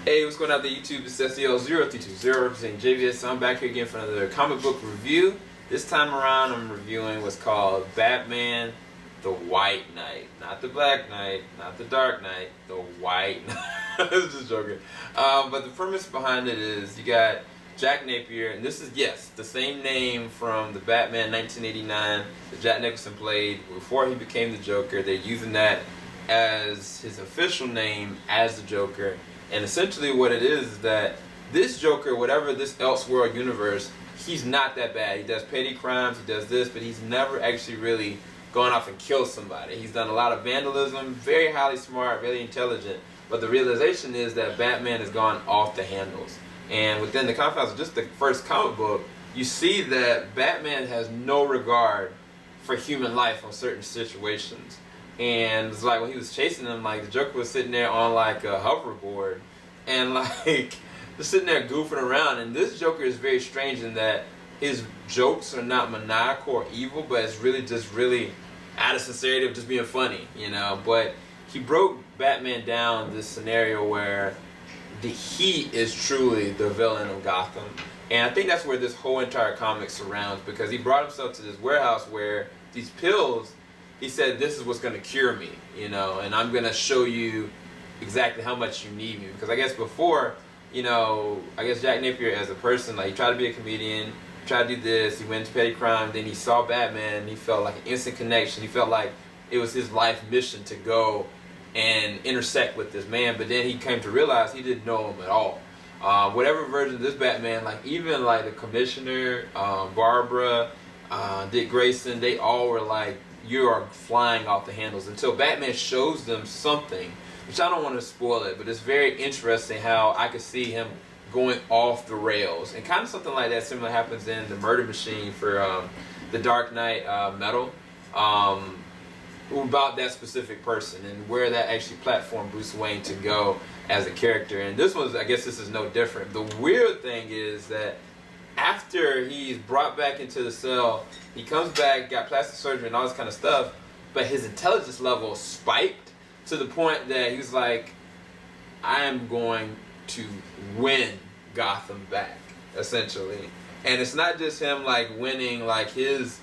Hey, what's going on the YouTube? It's SEL0320 representing JVS. So I'm back here again for another comic book review. This time around, I'm reviewing what's called Batman the White Knight. Not the Black Knight, not the Dark Knight, the White Knight. I was just joking. But the premise behind it is you got Jack Napier, and this is, yes, the same name from the Batman 1989 that Jack Nicholson played before he became the Joker. They're using that as his official name as the Joker. And essentially what it is that this Joker, whatever this Elseworld universe, he's not that bad. He does petty crimes, he does this, but he's never actually really gone off and killed somebody. He's done a lot of vandalism, very highly smart, very intelligent. But the realization is that Batman has gone off the handles. And within the confines of just the first comic book, you see that Batman has no regard for human life on certain situations. And it's like when he was chasing him, like the Joker was sitting there on like a hoverboard and like just sitting there goofing around. And this Joker is very strange in that his jokes are not maniacal or evil, but it's really just really out of sincerity of just being funny, you know. But he broke Batman down this scenario where he is truly the villain of Gotham. And I think that's where this whole entire comic surrounds, because he brought himself to this warehouse where these pills, he said, this is what's going to cure me, you know, and I'm going to show you exactly how much you need me. Because I guess before, you know, I guess Jack Napier as a person, like he tried to be a comedian, tried to do this, he went into petty crime, then he saw Batman, and he felt like an instant connection. He felt like it was his life mission to go and intersect with this man, but then he came to realize he didn't know him at all. Whatever version of this Batman, like even like the Commissioner, Barbara, Dick Grayson, they all were like, you are flying off the handles, until Batman shows them something, which I don't want to spoil it, but it's very interesting how I could see him going off the rails. And kind of something like that similar happens in the Murder Machine for the Dark Knight Metal, about that specific person and where that actually platformed Bruce Wayne to go as a character. And this one's, I guess this is no different. The weird thing is that after he's brought back into the cell, he comes back, got plastic surgery and all this kind of stuff, but his intelligence level spiked to the point that he was like, I am going to win Gotham back, essentially. And it's not just him like winning like his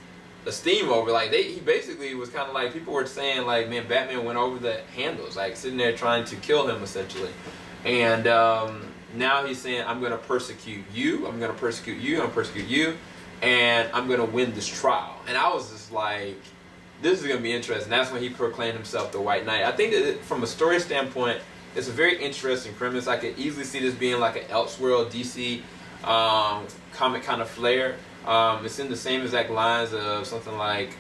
esteem over, like he basically was kind of like, people were saying like, man, Batman went over the handles, like sitting there trying to kill him essentially. And now he's saying, I'm going to persecute you, I'm going to persecute you, I'm going to persecute you, and I'm going to win this trial. And I was just like, this is going to be interesting. That's when he proclaimed himself the White Knight. I think that from a story standpoint, it's a very interesting premise. I could easily see this being like an Elseworld DC comic kind of flair. It's in the same exact lines of something like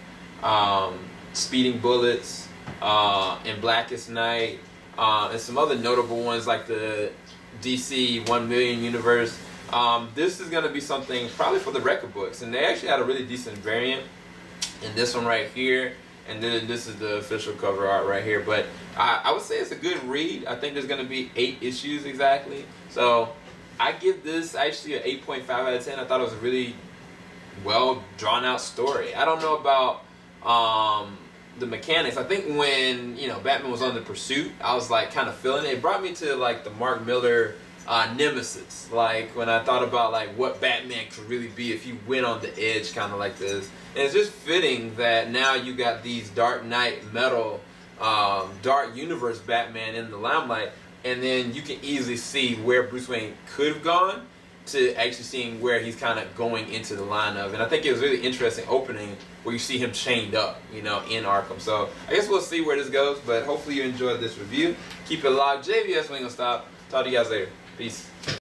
Speeding Bullets, and Blackest Night, and some other notable ones like the DC 1 Million universe. This is going to be something probably for the record books, and they actually had a really decent variant in this one right here, and then this is the official cover art right here. But I would say it's a good read. I think there's going to be 8 issues exactly, so I give this actually an 8.5 out of 10. I thought it was a really well drawn out story. I don't know about the mechanics. I think when, you know, Batman was on the pursuit, I was like kind of feeling it. It brought me to like the Mark Miller Nemesis, like when I thought about like what Batman could really be if he went on the edge kind of like this. And it's just fitting that now you got these Dark Knight Metal, Dark Universe Batman in the limelight, and then you can easily see where Bruce Wayne could have gone to actually seeing where he's kind of going into the line of. And I think it was really interesting opening where you see him chained up, you know, in Arkham. So I guess we'll see where this goes, but hopefully you enjoyed this review. Keep it locked. JVS, we ain't gonna stop. Talk to you guys later. Peace.